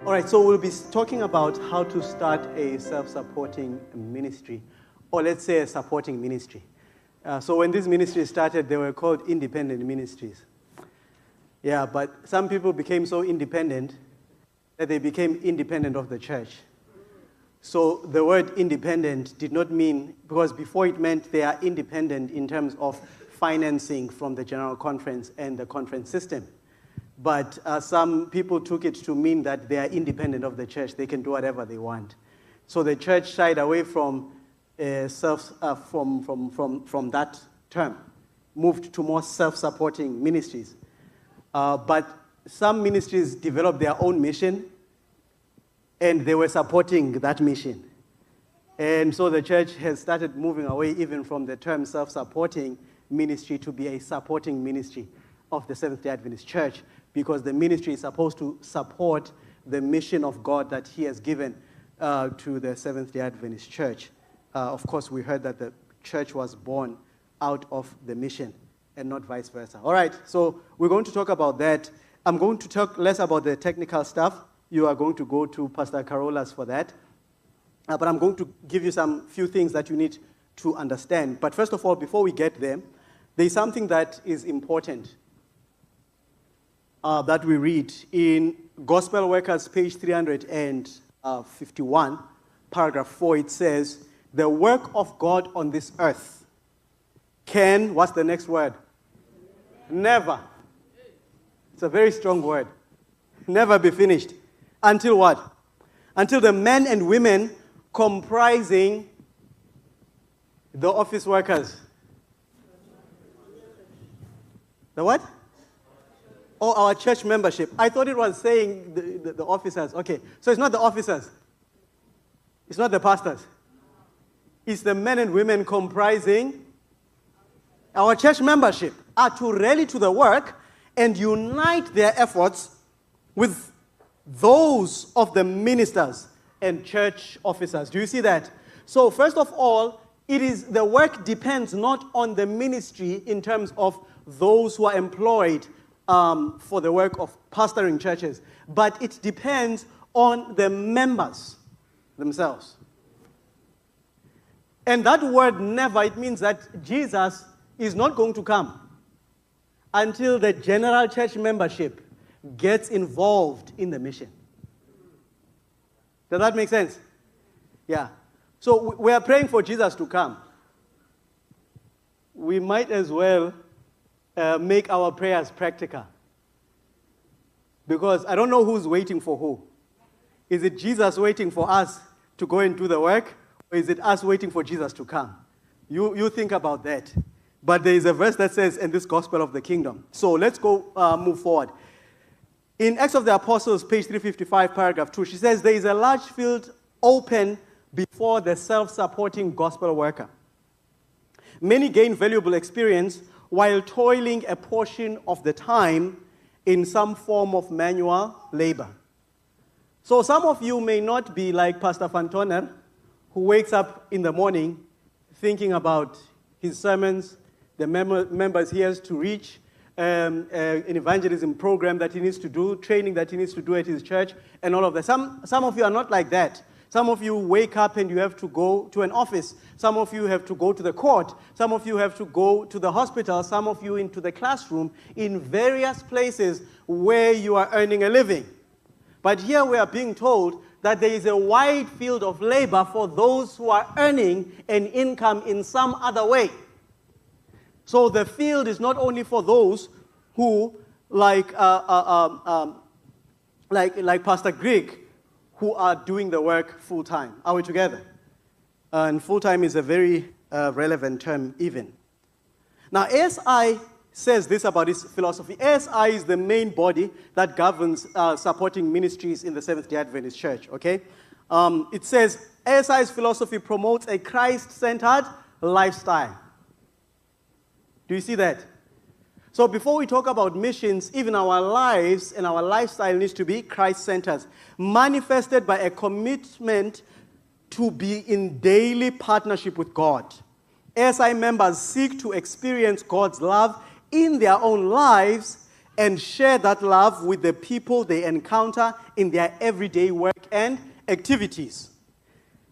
All right, so we'll be talking about how to start a self-supporting ministry, or let's say a supporting ministry. So when this ministry started, they were called independent ministries. Yeah, but some people became so independent that they became independent of the church. So the word independent did not mean, because before it meant they are independent in terms of financing from the General Conference and the conference system. But some people took it to mean that they are independent of the church. They can do whatever they want. So the church shied away from from that term, moved to more self-supporting ministries. But some ministries developed their own mission, and they were supporting that mission. And so the church has started moving away even from the term self-supporting ministry to be a supporting ministry of the Seventh-day Adventist Church, because the ministry is supposed to support the mission of God that He has given to the Seventh-day Adventist Church. Of course, we heard that the church was born out of the mission and not vice versa. All right, so we're going to talk about that. I'm going to talk less about the technical stuff. You are going to go to Pastor Carola's for that. But I'm going to give you some few things that you need to understand. But first of all, before we get there, there's something that is important that we read in Gospel Workers, page 351, paragraph 4. It says, the work of God on this earth can, what's the next word? Never. It's a very strong word. Never be finished. Until what? Until the men and women comprising the office workers. The what? Oh, our church membership. I thought it was saying the officers. Okay, so it's not the officers. It's not the pastors. It's the men and women comprising our church membership are to rally to the work and unite their efforts with those of the ministers and church officers. Do you see that? So first of all, the work depends not on the ministry in terms of those who are employed for the work of pastoring churches, but it depends on the members themselves. And that word never, it means that Jesus is not going to come until the general church membership gets involved in the mission. Does that make sense? Yeah. So we are praying for Jesus to come. We might as well make our prayers practical. Because I don't know who's waiting for who. Is it Jesus waiting for us to go and do the work? Or is it us waiting for Jesus to come? You think about that. But there is a verse that says, in this gospel of the kingdom. So let's go move forward. In Acts of the Apostles, page 355, paragraph 2, she says, there is a large field open before the self-supporting gospel worker. Many gain valuable experience while toiling a portion of the time in some form of manual labor. So some of you may not be like Pastor Fantoner, who wakes up in the morning thinking about his sermons, the members he has to reach, an evangelism program that he needs to do, training that he needs to do at his church, and all of that. Some of you are not like that. Some of you wake up and you have to go to an office. Some of you have to go to the court. Some of you have to go to the hospital. Some of you into the classroom, in various places where you are earning a living. But here we are being told that there is a wide field of labor for those who are earning an income in some other way. So the field is not only for those who, like Pastor Greg, who are doing the work full-time. Are we together? And full-time is a very relevant term even. Now, ASI says this about its philosophy. ASI is the main body that governs supporting ministries in the Seventh-day Adventist Church, okay? It says, ASI's philosophy promotes a Christ-centered lifestyle. Do you see that? So before we talk about missions, even our lives and our lifestyle needs to be Christ-centered, manifested by a commitment to be in daily partnership with God. ASI members seek to experience God's love in their own lives and share that love with the people they encounter in their everyday work and activities.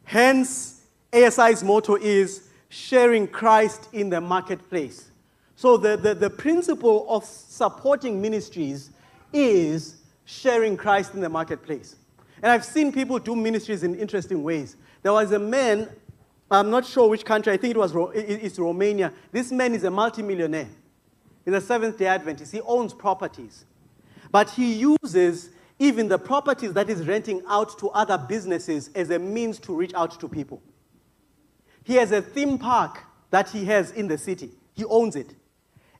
Hence, ASI's motto is sharing Christ in the marketplace. So the principle of supporting ministries is sharing Christ in the marketplace. And I've seen people do ministries in interesting ways. There was a man, I'm not sure which country, I think it's Romania. This man is a multimillionaire. He's a Seventh-day Adventist. He owns properties. But he uses even the properties that he's renting out to other businesses as a means to reach out to people. He has a theme park that he has in the city. He owns it.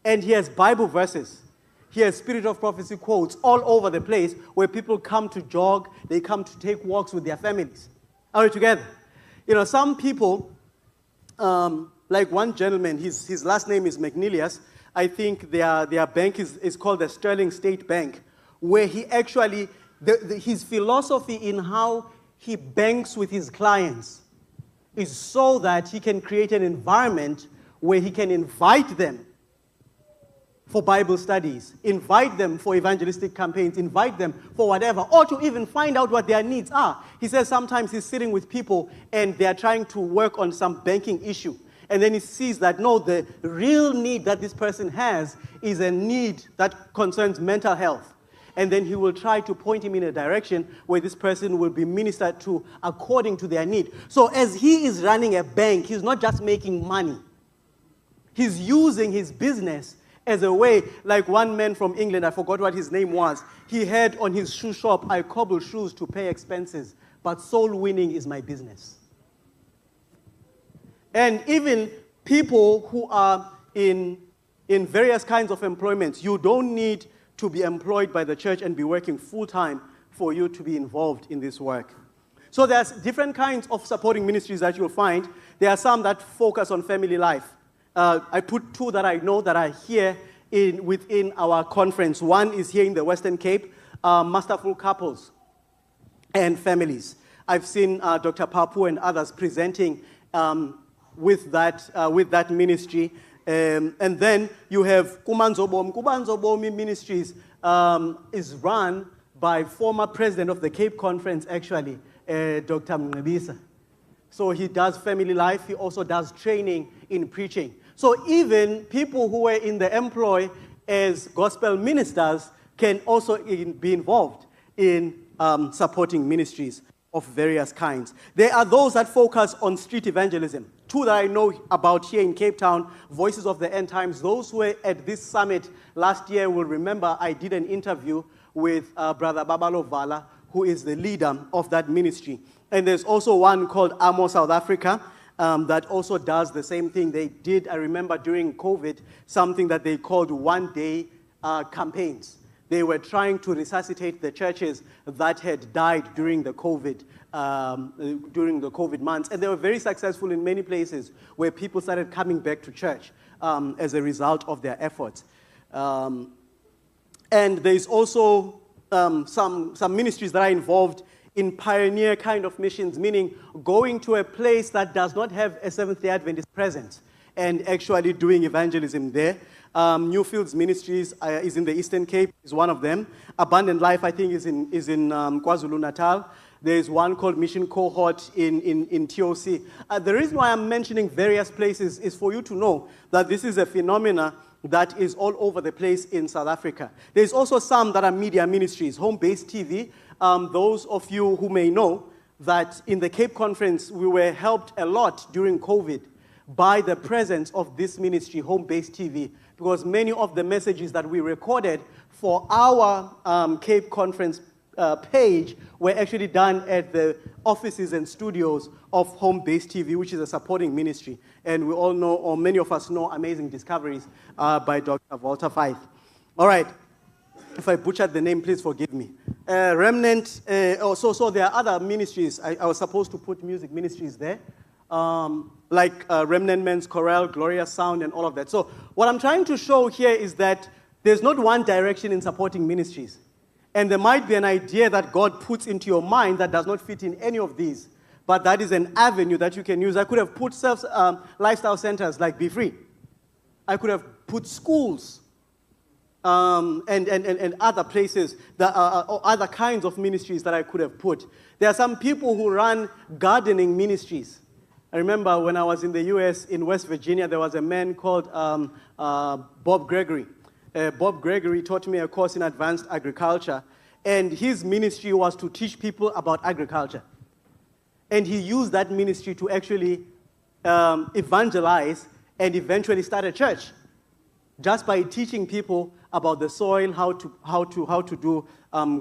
And he has Bible verses. He has Spirit of Prophecy quotes all over the place where people come to jog, they come to take walks with their families. Are we together? You know, some people, like one gentleman, his last name is McNelius. I think their bank is called the Sterling State Bank, where he actually, his philosophy in how he banks with his clients is so that he can create an environment where he can invite them for Bible studies, invite them for evangelistic campaigns, invite them for whatever, or to even find out what their needs are. He says sometimes he's sitting with people and they're trying to work on some banking issue. And then he sees that, no, the real need that this person has is a need that concerns mental health. And then he will try to point him in a direction where this person will be ministered to according to their need. So as he is running a bank, he's not just making money. He's using his business as a way, like one man from England, I forgot what his name was, he had on his shoe shop, I cobble shoes to pay expenses, but soul winning is my business. And even people who are in various kinds of employments, you don't need to be employed by the church and be working full-time for you to be involved in this work. So there's different kinds of supporting ministries that you'll find. There are some that focus on family life. I put two that I know that are here within our conference. One is here in the Western Cape, masterful couples and families. I've seen Dr. Papu and others presenting with that ministry. And then you have Kumanzobomi. Kumanzobomi Ministries is run by former president of the Cape Conference, actually, Dr. Mngibisa. So he does family life. He also does training in preaching. So even people who are in the employ as gospel ministers can also be involved in supporting ministries of various kinds. There are those that focus on street evangelism. Two that I know about here in Cape Town, Voices of the End Times. Those who were at this summit last year will remember I did an interview with Brother Babalo Vala, who is the leader of that ministry. And there's also one called Amo South Africa, that also does the same thing. They did, I remember during COVID, something that they called one-day campaigns. They were trying to resuscitate the churches that had died during the COVID months. And they were very successful in many places where people started coming back to church as a result of their efforts. And there's also some ministries that are involved in pioneer kind of missions, meaning going to a place that does not have a Seventh-day Adventist presence and actually doing evangelism there. Newfields Ministries is in the Eastern Cape, is one of them. Abundant Life, I think, is in KwaZulu-Natal. There's one called Mission Cohort in TOC. The reason why I'm mentioning various places is for you to know that this is a phenomena that is all over the place in South Africa. There's also some that are media ministries, home-based TV. Those of you who may know that in the Cape Conference, we were helped a lot during COVID by the presence of this ministry, home-based TV, because many of the messages that we recorded for our Cape Conference page were actually done at the offices and studios of home-based TV, which is a supporting ministry. And we all know, or many of us know, Amazing Discoveries by Dr. Walter Fythe. All right. If I butchered the name, please forgive me. Remnant, so there are other ministries. I was supposed to put music ministries there, like Remnant Men's Chorale, Glorious Sound, and all of that. So what I'm trying to show here is that there's not one direction in supporting ministries. And there might be an idea that God puts into your mind that does not fit in any of these, but that is an avenue that you can use. I could have put lifestyle centers like Be Free. I could have put schools and other places, that or other kinds of ministries that I could have put. There are some people who run gardening ministries. I remember when I was in the U.S., in West Virginia, there was a man called Bob Gregory. Bob Gregory taught me a course in advanced agriculture, and his ministry was to teach people about agriculture. And he used that ministry to actually evangelize and eventually start a church, just by teaching people about the soil, how to do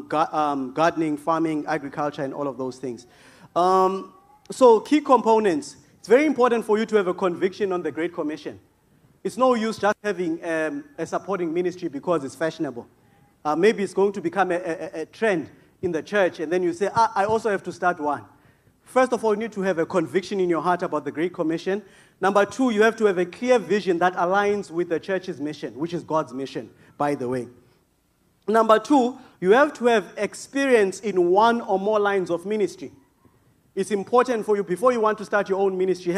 gardening, farming, agriculture, and all of those things. So key components. It's very important for you to have a conviction on the Great Commission. It's no use just having a supporting ministry because it's fashionable. Maybe it's going to become a trend in the church, and then you say, I also have to start one. First of all, you need to have a conviction in your heart about the Great Commission. Number two, you have to have a clear vision that aligns with the church's mission, which is God's mission, by the way. Number two, you have to have experience in one or more lines of ministry. It's important for you, before you want to start your own ministry,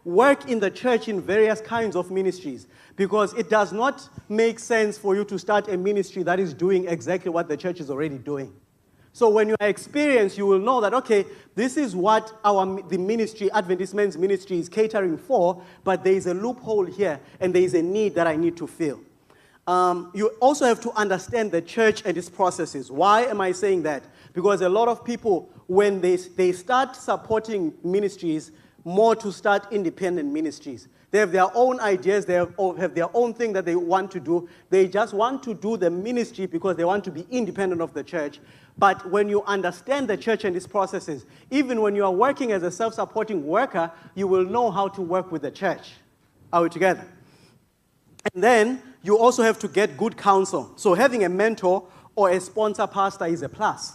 work in the church in various kinds of ministries, because it does not make sense for you to start a ministry that is doing exactly what the church is already doing. So when you are experienced, you will know that, okay, this is what the ministry, Adventist Men's Ministry, is catering for, but there is a loophole here, and there is a need that I need to fill. You also have to understand the church and its processes. Why am I saying that? Because a lot of people, when they start supporting ministries, more to start independent ministries. They have their own ideas, they have their own thing that they want to do. They just want to do the ministry because they want to be independent of the church. But when you understand the church and its processes, even when you are working as a self-supporting worker, you will know how to work with the church. Are we together? And then you also have to get good counsel. So having a mentor or a sponsor pastor is a plus.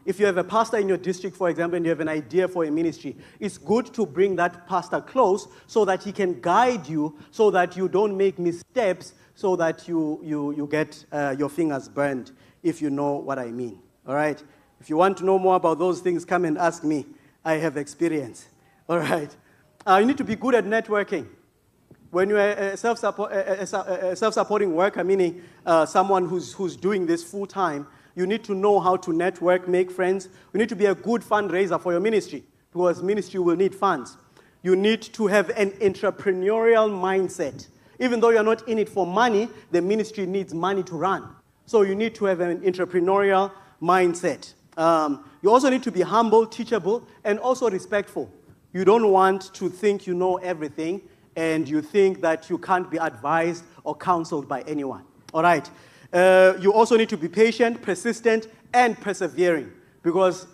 If you have a pastor in your district, for example, and you have an idea for a ministry, it's good to bring that pastor close so that he can guide you, so that you don't make missteps, so that you get your fingers burned, if you know what I mean. All right? If you want to know more about those things, come and ask me. I have experience. All right? You need to be good at networking. When you're a self-supporting worker, meaning someone who's doing this full-time, you need to know how to network, make friends. You need to be a good fundraiser for your ministry, because ministry will need funds. You need to have an entrepreneurial mindset. Even though you're not in it for money, the ministry needs money to run. So you need to have an entrepreneurial mindset. You also need to be humble, teachable, and also respectful. You don't want to think you know everything, and you think that you can't be advised or counseled by anyone. All right? You also need to be patient, persistent, and persevering, because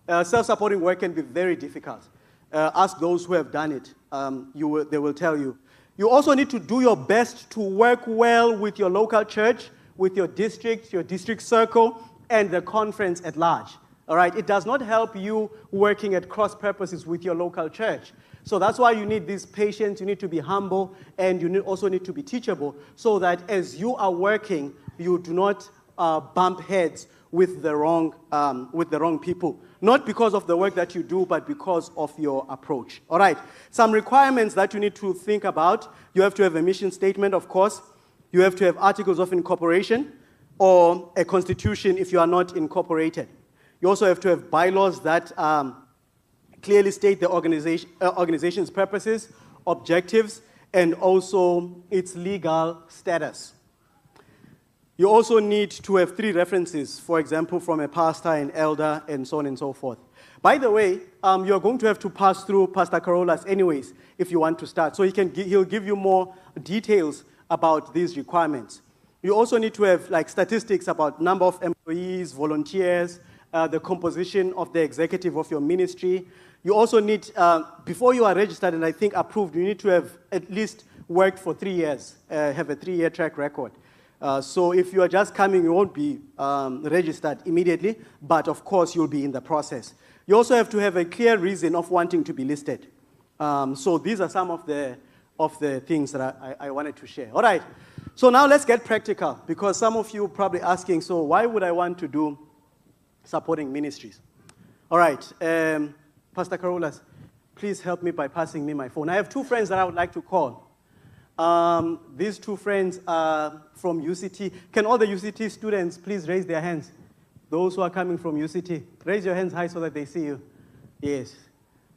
self-supporting work can be very difficult. Ask those who have done it. They will tell you. You also need to do your best to work well with your local church, with your district circle, and the conference at large. All right? It does not help you working at cross purposes with your local church. So that's why you need this patience, you need to be humble, and you also need to be teachable, so that as you are working, you do not bump heads with the wrong people. Not because of the work that you do, but because of your approach. All right. Some requirements that you need to think about. You have to have a mission statement, of course. You have to have articles of incorporation, or a constitution if you are not incorporated. You also have to have bylaws that clearly state the organization's purposes, objectives, and also its legal status. You also need to have 3 references, for example, from a pastor, an elder, and so on and so forth. By the way, you're going to have to pass through Pastor Carolus anyways if you want to start. So he'll give you more details about these requirements. You also need to have statistics about number of employees, volunteers, the composition of the executive of your ministry. You also need, before you are registered and I think approved, you need to have at least worked for 3 years, have a 3-year track record. So if you are just coming, you won't be registered immediately, but of course you'll be in the process. You also have to have a clear reason of wanting to be listed. So these are some of the things that I wanted to share. All right, so now let's get practical, because some of you are probably asking, so why would I want to do supporting ministries? All right, Pastor Carolus, please help me by passing me my phone. I have 2 friends that I would like to call. These two friends are from UCT. Can all the UCT students please raise their hands? Those who are coming from UCT, raise your hands high so that they see you. Yes.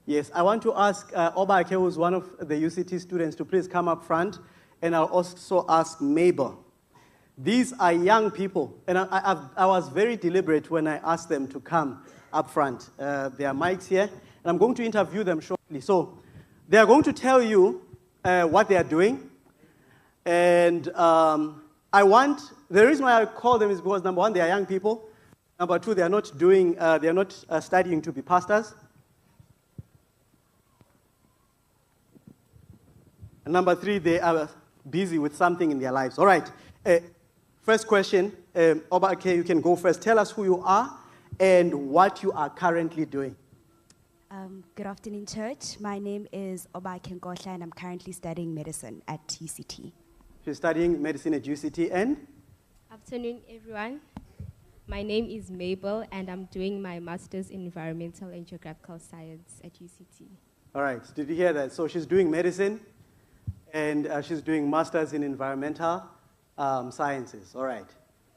Yes, I want to ask Obake, who's one of the UCT students, to please come up front, and I'll also ask Mabel. These are young people, and I was very deliberate when I asked them to come up front. There are mics here, and I'm going to interview them shortly. So they are going to tell you what they are doing, and the reason why I call them is because, number one, they are young people. Number two, they are not studying to be pastors. And number three, they are busy with something in their lives. All right. First question, Obake, you can go first. Tell us who you are and what you are currently doing. Good afternoon, church. My name is Obake Nkosha, and I'm currently studying medicine at UCT. She's studying medicine at UCT, and? Afternoon, everyone. My name is Mabel, and I'm doing my master's in environmental and geographical science at UCT. All right. Did you hear that? So she's doing medicine, and she's doing master's in environmental sciences. All right.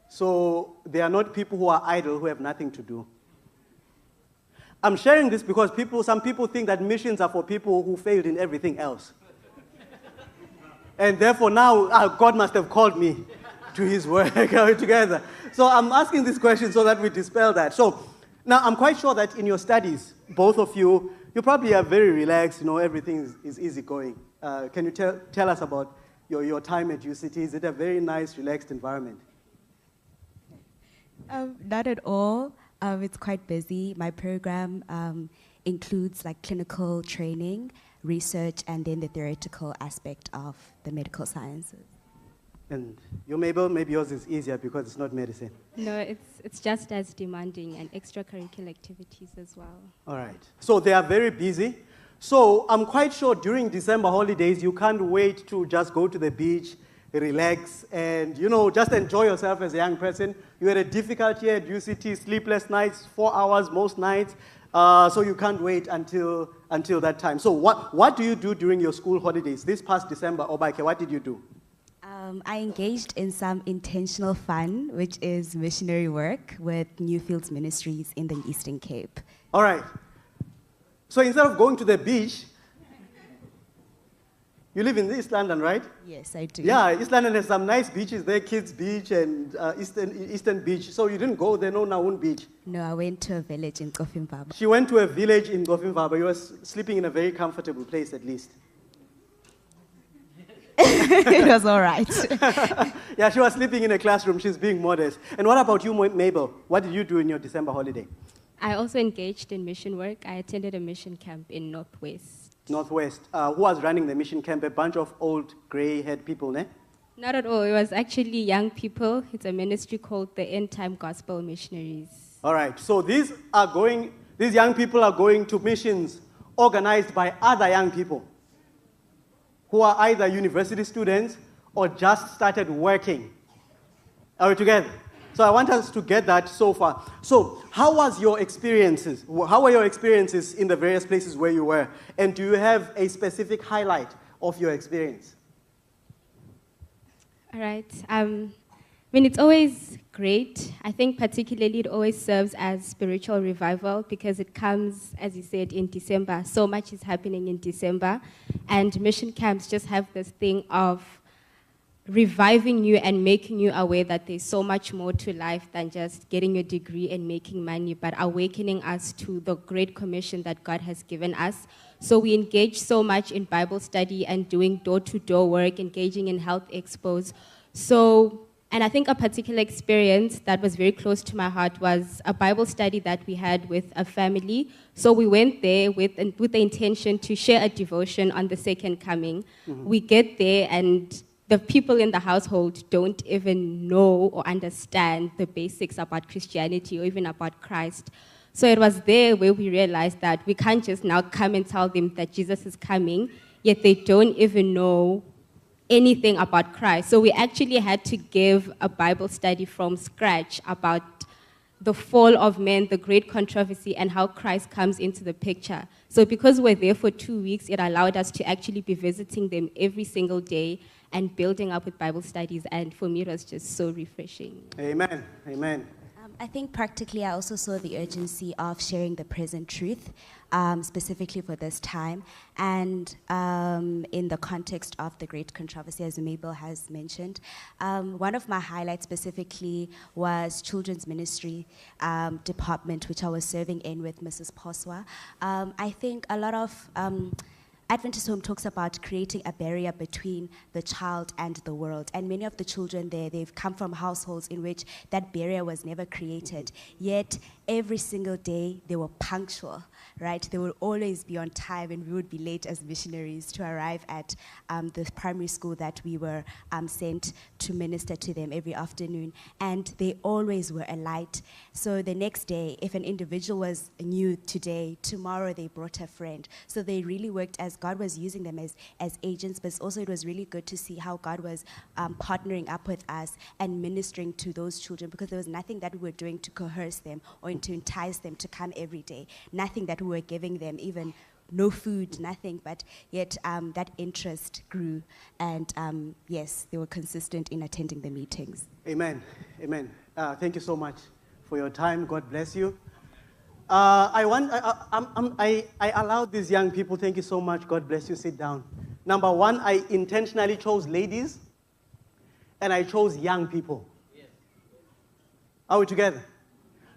So they are not people who are idle, who have nothing to do. I'm sharing this because some people think that missions are for people who failed in everything else. And therefore now God must have called me to his work together. So I'm asking this question so that we dispel that. So now I'm quite sure that in your studies, both of you probably are very relaxed, everything is easygoing. Can you tell us about your time at UCT? Is it a very nice, relaxed environment? Not at all. It's quite busy. My program includes like clinical training, research, and then the theoretical aspect of the medical sciences. And you, Mabel, maybe yours is easier because it's not medicine. No, it's just as demanding, and extracurricular activities as well. All right. So they are very busy. So I'm quite sure during December holidays, you can't wait to just go to the beach, relax, and, just enjoy yourself as a young person. You had a difficult year at UCT, sleepless nights, 4 hours most nights, so you can't wait until that time. So what do you do during your school holidays? This past December, Obake, what did you do? I engaged in some intentional fun, which is missionary work with Newfields Ministries in the Eastern Cape. All right. So instead of going to the beach, you live in East London, right? Yes, I do. Yeah, East London has some nice beaches there, Kids Beach and Eastern Beach. So you didn't go there, no Naun Beach? No, I went to a village in Kofimbaba. She went to a village in Kofimbaba. You were sleeping in a very comfortable place, at least. It was all right. Yeah, she was sleeping in a classroom. She's being modest. And what about you, Mabel? What did you do in your December holiday? I also engaged in mission work. I attended a mission camp in Northwest. Northwest. Who was running the mission camp? A bunch of old, gray-haired people, ne? Not at all. It was actually young people. It's a ministry called the End Time Gospel Missionaries. All right. So these young people are going to missions organized by other young people who are either university students or just started working. Are we together? So I want us to get that so far. So how was your experiences? How were your experiences in the various places where you were? And do you have a specific highlight of your experience? All right. It's always great. I think particularly it always serves as spiritual revival because it comes, as you said, in December. So much is happening in December. And mission camps just have this thing of reviving you and making you aware that there's so much more to life than just getting your degree and making money, but awakening us to the great commission that God has given us. So we engage so much in Bible study and doing door-to-door work, engaging in health expos. And I think a particular experience that was very close to my heart was a Bible study that we had with a family. So we went there with the intention to share a devotion on the second coming. Mm-hmm. We get there and the people in the household don't even know or understand the basics about Christianity or even about Christ. So it was there where we realized that we can't just now come and tell them that Jesus is coming, yet they don't even know anything about Christ. So we actually had to give a Bible study from scratch about the fall of man, the great controversy, and how Christ comes into the picture. So because we're there for 2 weeks, it allowed us to actually be visiting them every single day and building up with Bible studies. And for me, it was just so refreshing. Amen. Amen. I think practically I also saw the urgency of sharing the present truth, specifically for this time, and in the context of the great controversy, as Mabel has mentioned. One of my highlights specifically was children's ministry department, which I was serving in with Mrs. Poswa. I think a lot of Adventist Home talks about creating a barrier between the child and the world. And many of the children there, they've come from households in which that barrier was never created. Yet, every single day, they were punctual, right? They would always be on time, and we would be late as missionaries to arrive at the primary school that we were sent to minister to them every afternoon. And they always were a light. So the next day, if an individual was new today, tomorrow they brought a friend. So they really worked as God was using them as agents, but also it was really good to see how God was partnering up with us and ministering to those children, because there was nothing that we were doing to coerce them or to entice them to come every day. Nothing that we were giving them, even no food, nothing, but yet that interest grew, and yes, they were consistent in attending the meetings. Amen. Thank you so much for your time. God bless you. I allowed these young people, thank you so much, God bless you, sit down. Number one, I intentionally chose ladies, and I chose young people. Yes. Are we together?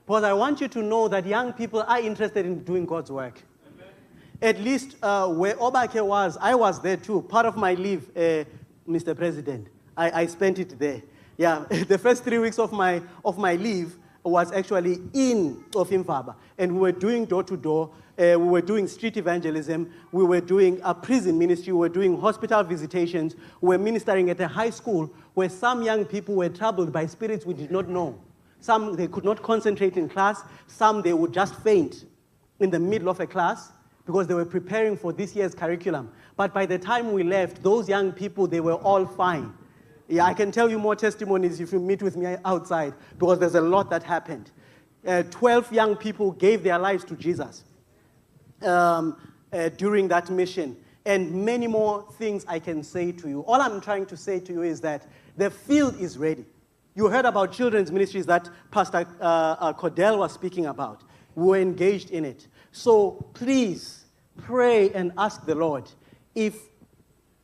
Because I want you to know that young people are interested in doing God's work. Amen. At least where Obake was, I was there too. Part of my leave, Mr. President, I spent it there. Yeah, the first 3 weeks of my leave was actually in Ofimfaba, and we were doing door-to-door, we were doing street evangelism, we were doing a prison ministry, we were doing hospital visitations, we were ministering at a high school where some young people were troubled by spirits we did not know. Some, they could not concentrate in class, some they would just faint in the middle of a class because they were preparing for this year's curriculum. But by the time we left, those young people, they were all fine. Yeah, I can tell you more testimonies if you meet with me outside, because there's a lot that happened. 12 young people gave their lives to Jesus during that mission, and many more things I can say to you. All I'm trying to say to you is that the field is ready. You heard about children's ministries that Pastor Cordell was speaking about. We were engaged in it. So please pray and ask the Lord if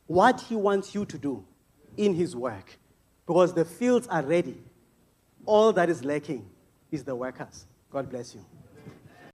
what he wants you to do in his work, because the fields are ready. All that is lacking is the workers. God bless you.